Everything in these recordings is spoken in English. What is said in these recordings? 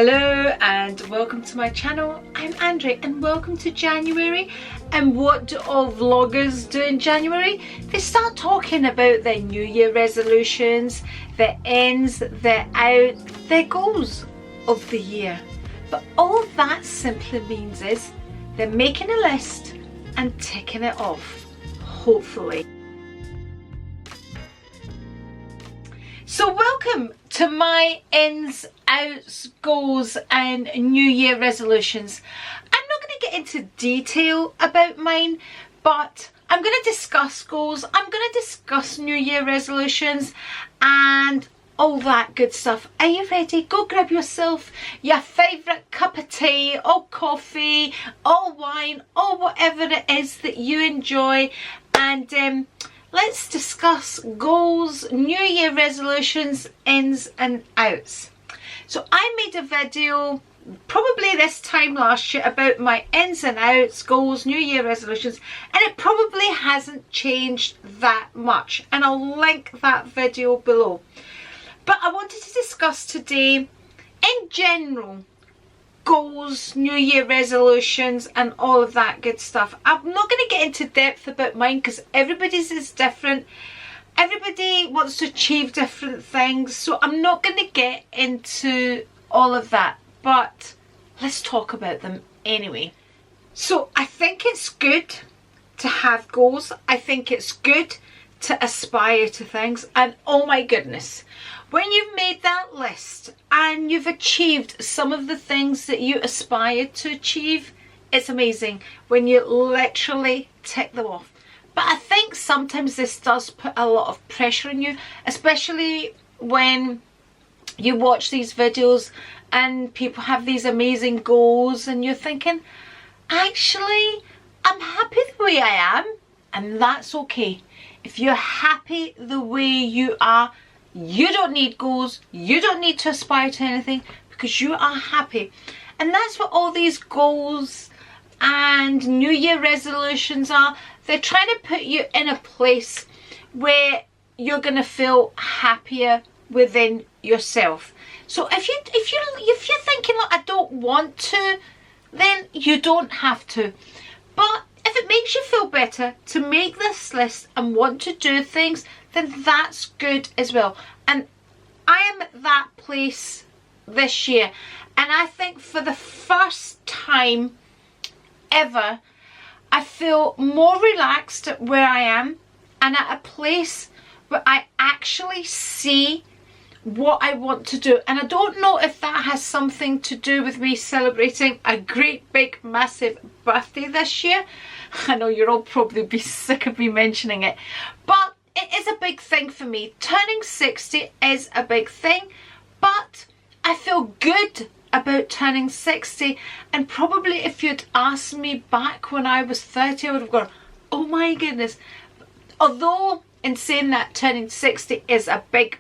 Hello and welcome to my channel. I'm Andri and welcome to January. And what do all vloggers do in January? They start talking about their New Year resolutions, their ins, their outs, their goals of the year. But all that simply means is they're making a list and ticking it off, hopefully. So welcome to my ins, outs, goals and New Year resolutions. I'm not going to get into detail about mine, but I'm going to discuss goals, I'm going to discuss New Year resolutions and all that good stuff. Are you ready? Go grab yourself your favourite cup of tea or coffee or wine or whatever it is that you enjoy, and let's discuss goals, New Year resolutions, ins and outs. So I made a video probably this time last year about my ins and outs, goals, New Year resolutions, and it probably hasn't changed that much, and I'll link that video below. But I wanted to discuss today, in general, goals, New Year resolutions and all of that good stuff. I'm not going to get into depth about mine because everybody's is different. Everybody wants to achieve different things, so I'm not going to get into all of that, but let's talk about them anyway. So I think it's good to have goals. I think it's good to aspire to things, and oh my goodness, when you've made that list and you've achieved some of the things that you aspire to achieve, it's amazing when you literally tick them off. But I think sometimes this does put a lot of pressure on you, especially when you watch these videos and people have these amazing goals and you're thinking, actually, I'm happy the way I am, and that's okay. If you're happy the way you are, you don't need goals, you don't need to aspire to anything because you are happy. And that's what all these goals and New Year resolutions are. They're trying to put you in a place where you're going to feel happier within yourself. So if you're thinking, like, I don't want to, then you don't have to. But if it makes you feel better to make this list and want to do things, then that's good as well. And I am at that place this year, and I think for the first time ever, I feel more relaxed at where I am and at a place where I actually see what I want to do. And I don't know if that has something to do with me celebrating a great big massive birthday this year. I know you'll all probably be sick of me mentioning it, but it is a big thing for me. Turning 60 is a big thing, but I feel good about turning 60. And probably if you'd asked me back when I was 30, I would have gone, oh my goodness. Although in saying that, turning 60 is a big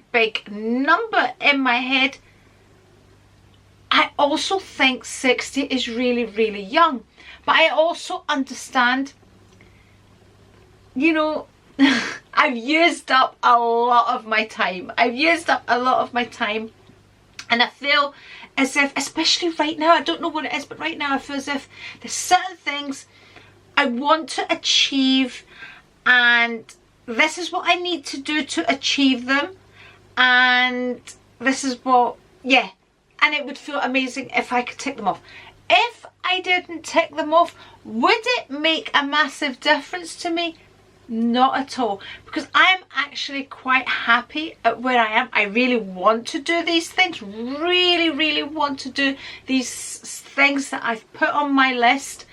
number in my head, I also think 60 is really young. But I also understand, you know, I've used up a lot of my time. And I feel as if, especially right now, I don't know what it is, but right now I feel as if there's certain things I want to achieve, and this is what I need to do to achieve them, and this is what, yeah, and it would feel amazing if I could tick them off. If I didn't tick them off, would it make a massive difference to me? Not at all, because I am actually quite happy at where I am. I really want to do these things, really want to do these things that I've put on my list,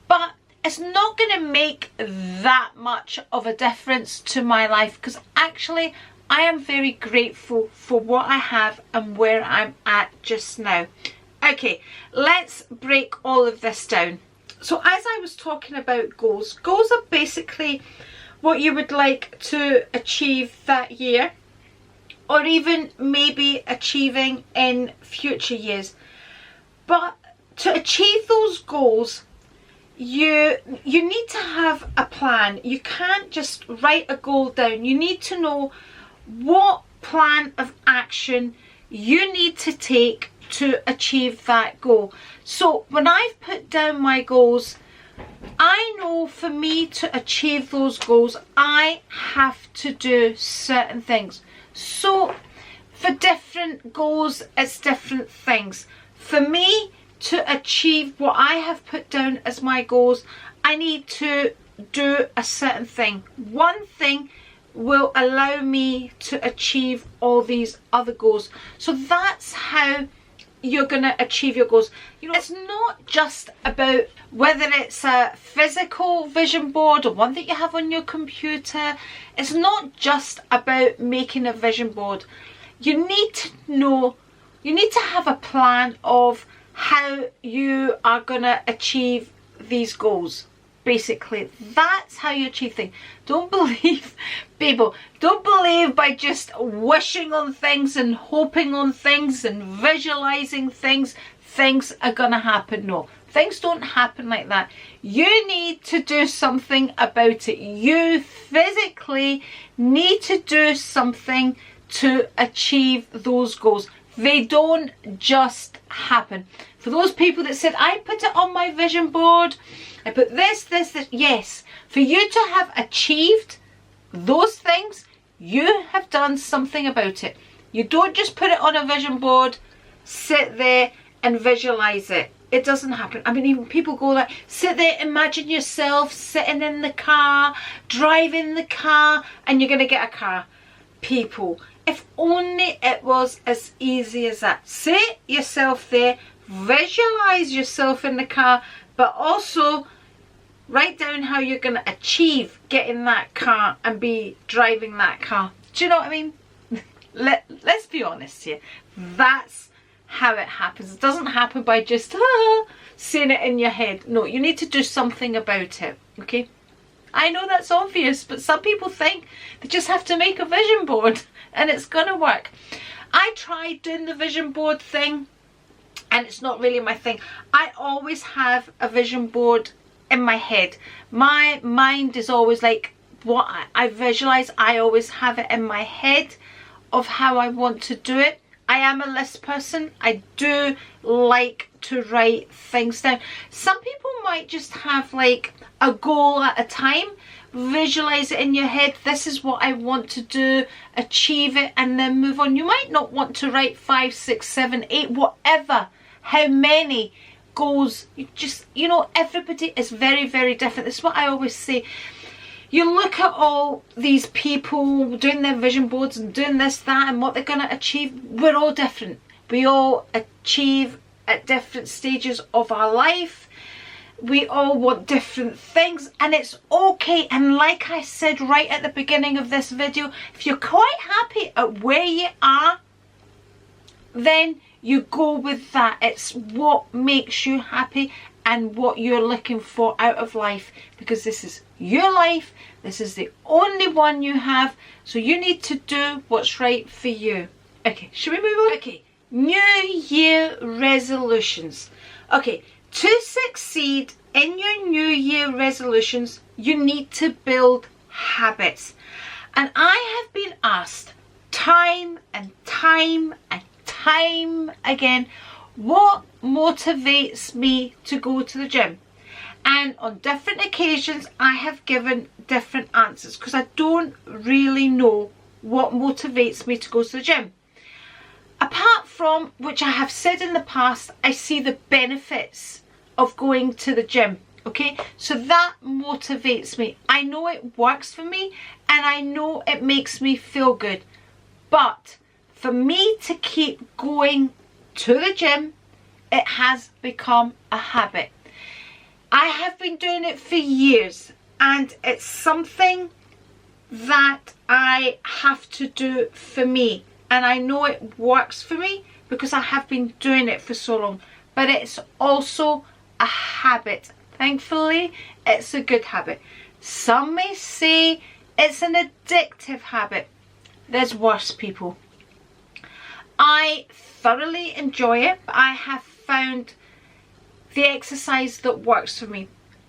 but it's not going to make that much of a difference to my life, because actually I am very grateful for what I have and where I'm at just now. Okay, let's break all of this down. So as I was talking about goals, goals are basically what you would like to achieve that year, or even maybe achieving in future years. But to achieve those goals, you need to have a plan. You can't just write a goal down. You need to know what plan of action you need to take to achieve that goal. So when I've put down my goals, I know for me to achieve those goals, I have to do certain things. So for different goals, it's different things. For me to achieve what I have put down as my goals, I need to do a certain thing. One thing will allow me to achieve all these other goals. So that's how you're going to achieve your goals. You know, it's not just about whether it's a physical vision board or one that you have on your computer. It's not just about making a vision board. You need to know, you need to have a plan of how you are going to achieve these goals. Basically, that's how you achieve things. Don't believe, people, don't believe by just wishing on things and hoping on things and visualizing things, things are going to happen. No, things don't happen like that. You need to do something about it. You physically need to do something to achieve those goals. They don't just happen. For those people that said, I put it on my vision board, I put this, yes. For you to have achieved those things, you have done something about it. You don't just put it on a vision board, sit there and visualize it. It doesn't happen. I mean, even people go like, sit there, imagine yourself sitting in the car, driving the car, and you're going to get a car. People, if only it was as easy as that. Sit yourself there, visualize yourself in the car, but also write down how you're going to achieve getting that car and be driving that car. Do you know what I mean? Let's be honest here. That's how it happens. It doesn't happen by just saying it in your head. No, you need to do something about it. Okay? I know that's obvious, but some people think they just have to make a vision board and it's going to work. I tried doing the vision board thing and it's not really my thing. I always have a vision board in my head. My mind is always like what I visualize. I always have it in my head of how I want to do it. I am a list person. I do like to write things down. Some people might just have like a goal at a time. Visualize it in your head. This is what I want to do, achieve it, and then move on. You might not want to write 5, 6, 7, 8, whatever, how many goals. You just, you know, everybody is very, very different. This is what I always say. You look at all these people doing their vision boards and doing this, that, and what they're going to achieve. We're all different. We all achieve at different stages of our life. We all want different things, and it's okay. And like I said right at the beginning of this video, if you're quite happy at where you are, then you go with that. It's what makes you happy and what you're looking for out of life, because this is your life. This is the only one you have, so you need to do what's right for you. Okay, should we move on? Okay, New Year resolutions. Okay, to succeed in your New Year resolutions, you need to build habits. And I have been asked time and time and time again, what motivates me to go to the gym? And on different occasions, I have given different answers because I don't really know what motivates me to go to the gym. Apart from, which I have said in the past, I see the benefits of going to the gym. Okay, so that motivates me. I know it works for me and I know it makes me feel good. But for me to keep going to the gym, it has become a habit. I have been doing it for years and it's something that I have to do for me. And I know it works for me because I have been doing it for so long. But it's also a habit. Thankfully, it's a good habit. Some may say it's an addictive habit. There's worse, people. I thoroughly enjoy it. I have found the exercise that works for me.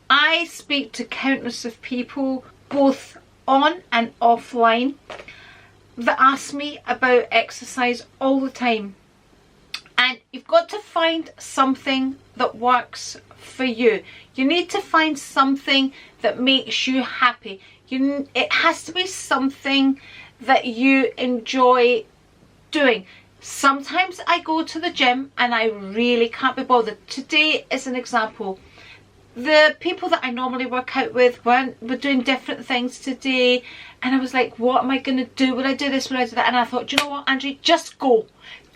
I speak to countless of people, both on and offline, that ask me about exercise all the time. And you've got to find something that works for you. You need to find something that makes you happy. It has to be something that you enjoy doing. Sometimes I go to the gym and I really can't be bothered. Today is an example. The people that I normally work out with were doing different things today, and I was like, what am I going to do? Would I do this? Would I do that? And I thought, do you know what, Andri, just go.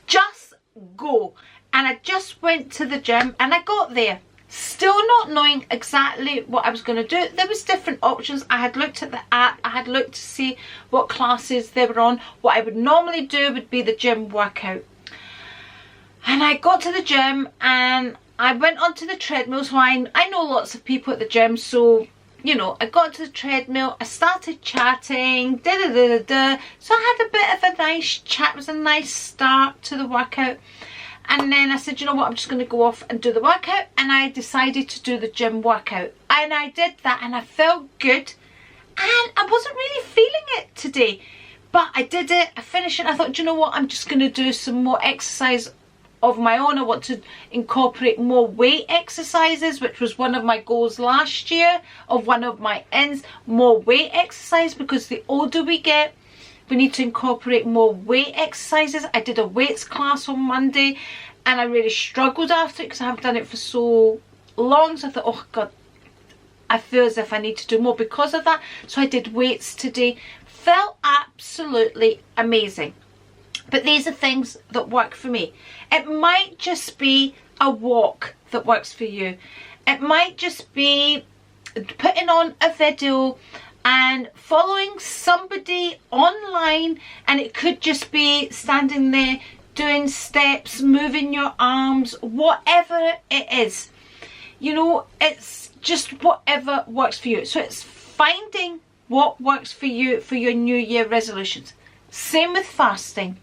Just go. And I just went to the gym and I got there. Still not knowing exactly what I was going to do. There was different options. I had looked at the app. I had looked to see what classes they were on. What I would normally do would be the gym workout. And I got to the gym and I went onto the treadmill. So I know lots of people at the gym. So, you know, I got to the treadmill. I started chatting. So I had a bit of a nice chat. It was a nice start to the workout. And then I said, you know what, I'm just going to go off and do the workout. And I decided to do the gym workout. And I did that and I felt good. And I wasn't really feeling it today. But I did it, I finished it. I thought, you know what, I'm just going to do some more exercise of my own. I want to incorporate more weight exercises, which was one of my goals last year, of one of my ends. More weight exercise, because the older we get, we need to incorporate more weight exercises. I did a weights class on Monday and I really struggled after it because I haven't done it for so long. So I thought, oh God, I feel as if I need to do more because of that. So I did weights today. Felt absolutely amazing. But these are things that work for me. It might just be a walk that works for you. It might just be putting on a video and following somebody online, and it could just be standing there doing steps, moving your arms, whatever it is. You know, it's just whatever works for you. So it's finding what works for you for your New Year resolutions. Same with fasting.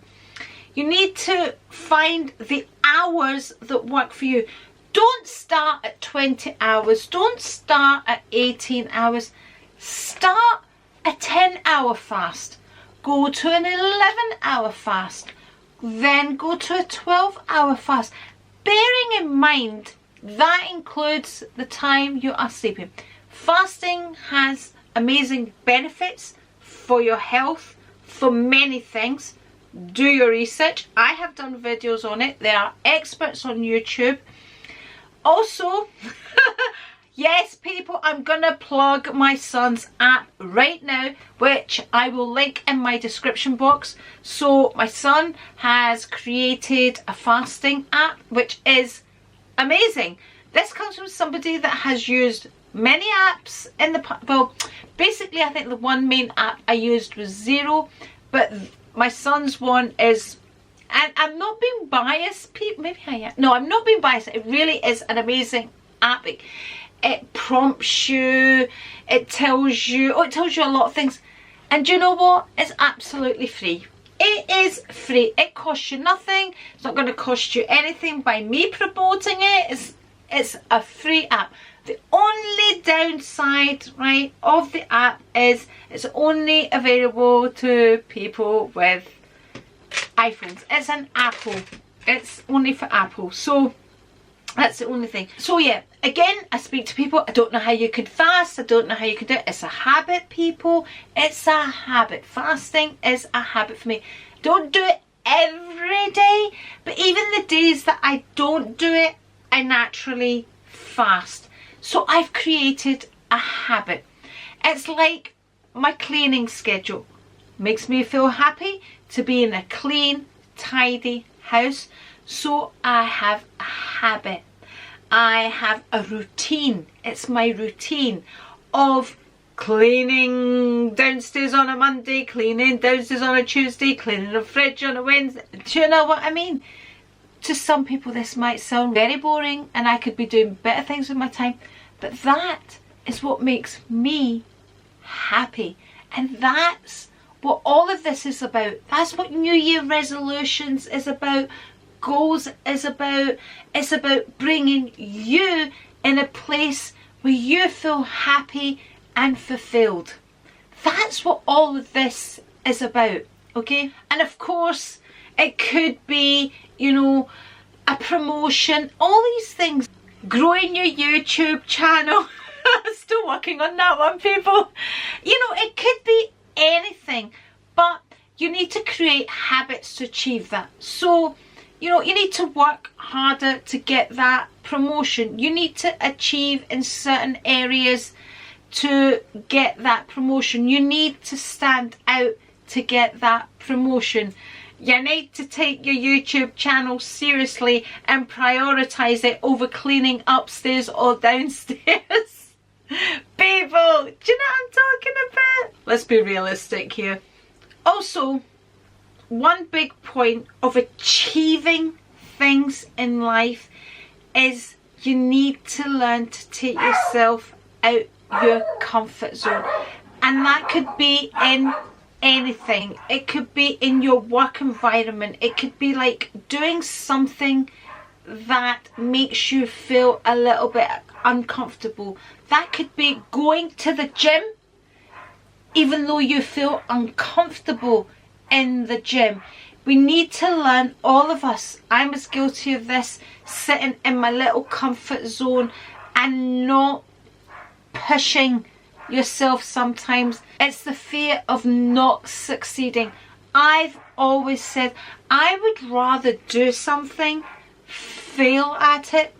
You need to find the hours that work for you. Don't start at 20 hours. Don't start at 18 hours. Start a 10-hour fast, go to an 11-hour fast, then go to a 12-hour fast. Bearing in mind that includes the time you are sleeping. Fasting has amazing benefits for your health, for many things. Do your research. I have done videos on it. There are experts on YouTube. Also, yes, people, I'm going to plug my son's app right now, which I will link in my description box. So my son has created a fasting app, which is amazing. This comes from somebody that has used many apps in the past. Well, basically, I think the one main app I used was Zero, but my son's one is, and I'm not being biased, people, maybe I am. No, I'm not being biased. It really is an amazing app. It prompts you, it tells you a lot of things. And do you know what? It's absolutely free. It is free. It costs you nothing. It's not going to cost you anything by me promoting it. It's a free app. The only downside, right, of the app is it's only available to people with iPhones. It's an Apple. It's only for Apple. So that's the only thing. So yeah, again, I speak to people. I don't know how you could fast. I don't know how you could do it. It's a habit, people. It's a habit. Fasting is a habit for me. Don't do it every day, but even the days that I don't do it, I naturally fast. So I've created a habit. It's like my cleaning schedule. Makes me feel happy to be in a clean, tidy house. So I have a habit. I have a routine. It's my routine of cleaning downstairs on a Monday, cleaning downstairs on a Tuesday, cleaning the fridge on a Wednesday. Do you know what I mean? To some people this might sound very boring and I could be doing better things with my time, but that is what makes me happy. And that's what all of this is about. That's what New Year resolutions is about. Goals is about. It's about bringing you in a place where you feel happy and fulfilled. That's what all of this is about, okay? And of course, it could be, you know, a promotion, all these things. Growing your YouTube channel. Still working on that one, people. You know, it could be anything, but you need to create habits to achieve that. So, you know, you need to work harder to get that promotion. You need to achieve in certain areas to get that promotion. You need to stand out to get that promotion. You need to take your YouTube channel seriously and prioritize it over cleaning upstairs or downstairs. People, do you know what I'm talking about? Let's be realistic here. Also, one big point of achieving things in life is you need to learn to take yourself out your comfort zone. And that could be in anything. It could be in your work environment. It could be like doing something that makes you feel a little bit uncomfortable. That could be going to the gym even though you feel uncomfortable in the gym. We need to learn, all of us, I'm as guilty of this, sitting in my little comfort zone and not pushing yourself sometimes. It's the fear of not succeeding. I've always said I would rather do something, fail at it,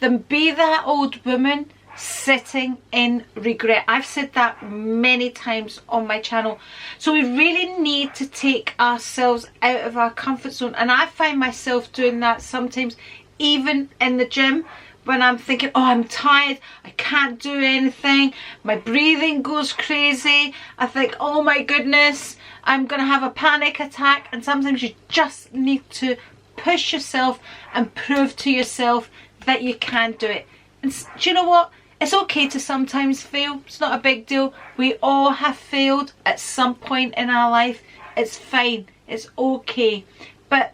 than be that old woman sitting in regret. I've said that many times on my channel. So we really need to take ourselves out of our comfort zone, and I find myself doing that sometimes, even in the gym, when I'm thinking, oh, I'm tired, I can't do anything, my breathing goes crazy, I think, oh my goodness, I'm gonna have a panic attack. And sometimes you just need to push yourself and prove to yourself that you can do it. And do you know what? It's okay to sometimes fail. It's not a big deal. We all have failed at some point in our life. It's fine. It's okay. But,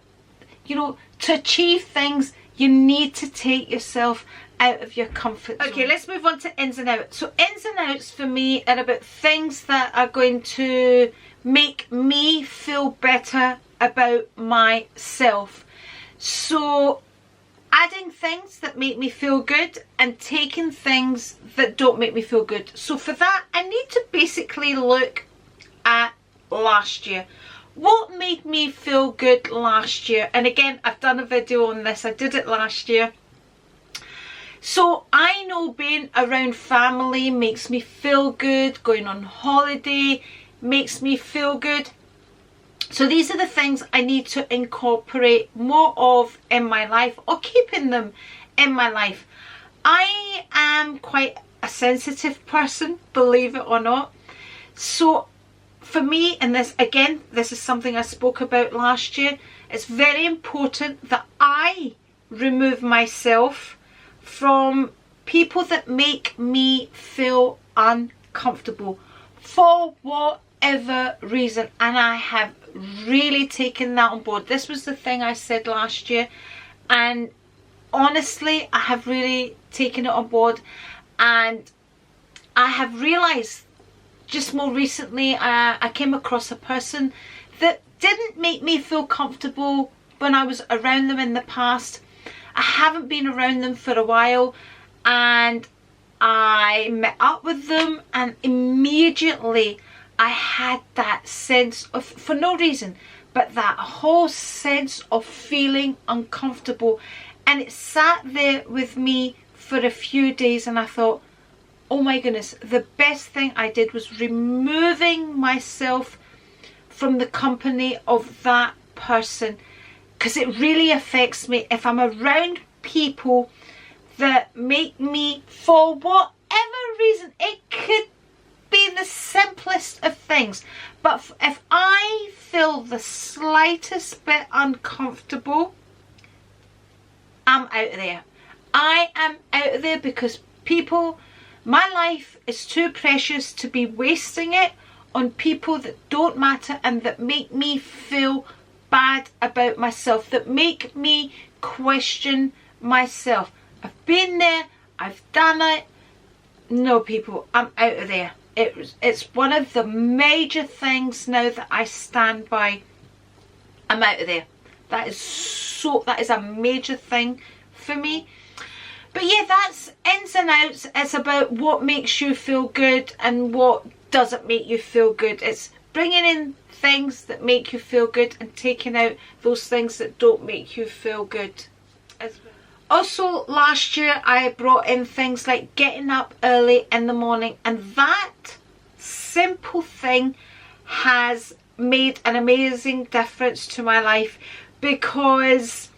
you know, to achieve things, you need to take yourself out of your comfort zone. Okay, let's move on to ins and outs. So ins and outs for me are about things that are going to make me feel better about myself. So adding things that make me feel good and taking things that don't make me feel good. So for that, I need to basically look at last year. What made me feel good last year? And again, I've done a video on this. I did it last year. So I know being around family makes me feel good. Going on holiday makes me feel good. So these are the things I need to incorporate more of in my life, or keeping them in my life. I am quite a sensitive person, believe it or not. So for me, and this again, this is something I spoke about last year, it's very important that I remove myself from people that make me feel uncomfortable for whatever reason. And I have really taken that on board. This was the thing I said last year, and honestly I have really taken it on board. And I have realized just more recently, I came across a person that didn't make me feel comfortable when I was around them in the past. I haven't been around them for a while, and I met up with them, and immediately I had that sense of, for no reason, but that whole sense of feeling uncomfortable. And it sat there with me for a few days, and I thought, oh my goodness, the best thing I did was removing myself from the company of that person, because it really affects me if I'm around people that make me, for whatever reason, it could be the simplest of things, but if I feel the slightest bit uncomfortable, I'm out of there. I am out of there, because people, my life is too precious to be wasting it on people that don't matter and that make me feel bad about myself, that make me question myself. I've been there, I've done it. No, people, I'm out of there. It's one of the major things now that I stand by. I'm out of there. That is a major thing for me. But yeah, that's ins and outs. It's about what makes you feel good and what doesn't make you feel good. It's bringing in things that make you feel good and taking out those things that don't make you feel good as well. Also, last year I brought in things like getting up early in the morning, and that simple thing has made an amazing difference to my life, because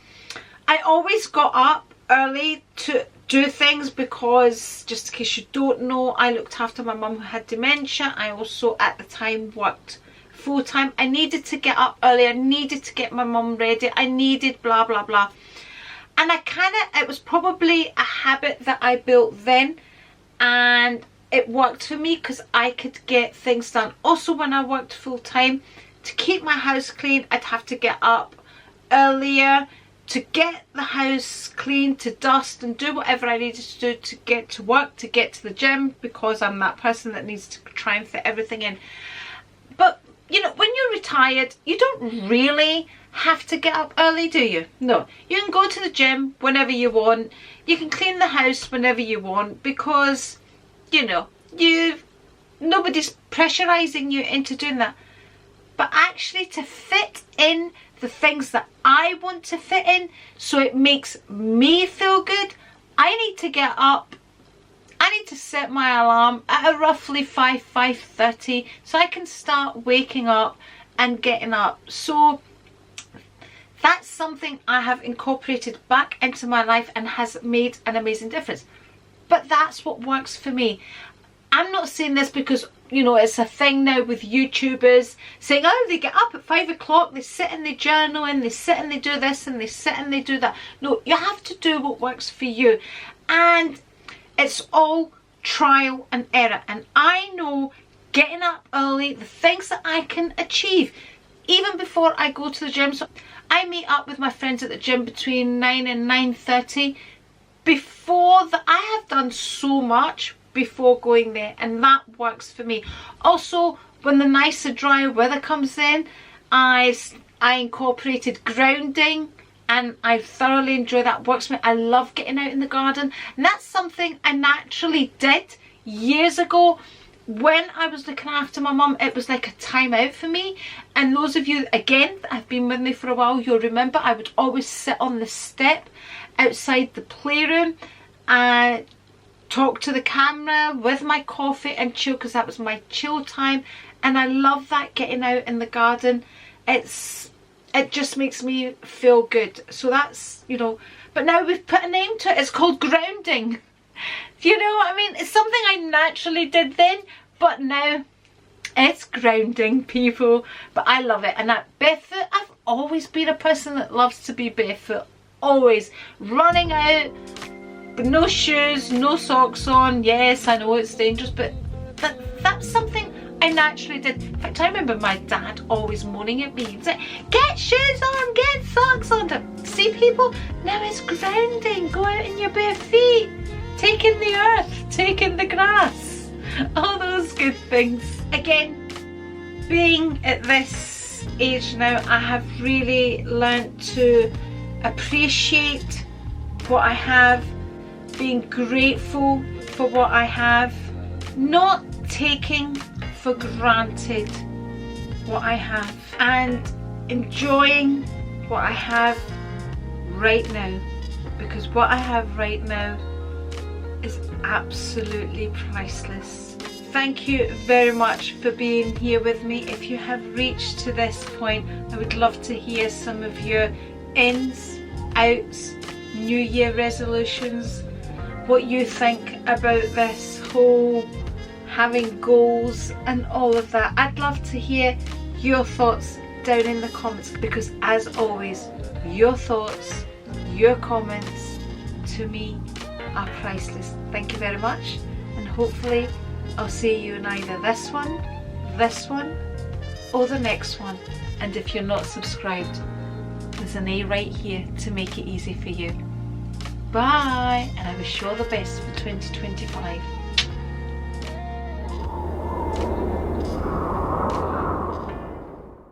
I always got up early to do things, because just in case you don't know, I looked after my mum who had dementia. I also at the time worked full time. I needed to get up early, I needed to get my mum ready, I needed blah blah blah. And it was probably a habit that I built then, and it worked for me because I could get things done. Also, when I worked full time, to keep my house clean, I'd have to get up earlier to get the house clean, to dust and do whatever I needed to do to get to work, to get to the gym, because I'm that person that needs to try and fit everything in. But you know, when you're retired, you don't really have to get up early, do you? No, you can go to the gym whenever you want, you can clean the house whenever you want, because you know, nobody's pressurizing you into doing that. But actually, to fit in the things that I want to fit in, so it makes me feel good, I need to get up. I need to set my alarm at a roughly 5:30 so I can start waking up and getting up. So that's something I have incorporated back into my life and has made an amazing difference. But that's what works for me. I'm not saying this because, you know, it's a thing now with YouTubers saying, oh, they get up at 5 o'clock, they sit and they journal and they sit and they do this and they sit and they do that. No, you have to do what works for you. And it's all trial and error. And I know getting up early, the things that I can achieve, even before I go to the gym. So I meet up with my friends at the gym between 9 and 9:30. Before that, I have done so much before going there, and that works for me. Also, when the nicer dry weather comes in, I incorporated grounding, and I thoroughly enjoy that. Works for me. I love getting out in the garden, and that's something I naturally did years ago. When I was looking after my mum, it was like a time out for me. And those of you, again, that have been with me for a while, you'll remember I would always sit on the step outside the playroom and talk to the camera with my coffee and chill, because that was my chill time. And I love that, getting out in the garden. It just makes me feel good. So that's, you know, but now we've put a name to it. It's called grounding. You know what I mean? It's something I naturally did then, but now it's grounding, people. But I love it. And that barefoot, I've always been a person that loves to be barefoot. Always running out, no shoes, no socks on. Yes, I know it's dangerous, but that's something I naturally did. In fact, I remember my dad always moaning at me. He'd say, get shoes on, get socks on. See, people, now it's grounding. Go out in your bare feet. Take in the earth, take in the grass. All those good things. Again, being at this age now, I have really learnt to appreciate what I have, being grateful for what I have, not taking for granted what I have, and enjoying what I have right now, because what I have right now is absolutely priceless. Thank you very much for being here with me. If you have reached to this point, I would love to hear some of your ins, outs, New Year resolutions, what you think about this whole having goals and all of that. I'd love to hear your thoughts down in the comments, because as always, your thoughts, your comments to me are priceless. Thank you very much, and hopefully I'll see you in either this one, or the next one. And if you're not subscribed, there's an A right here to make it easy for you. Bye, and I wish you all the best for 2025.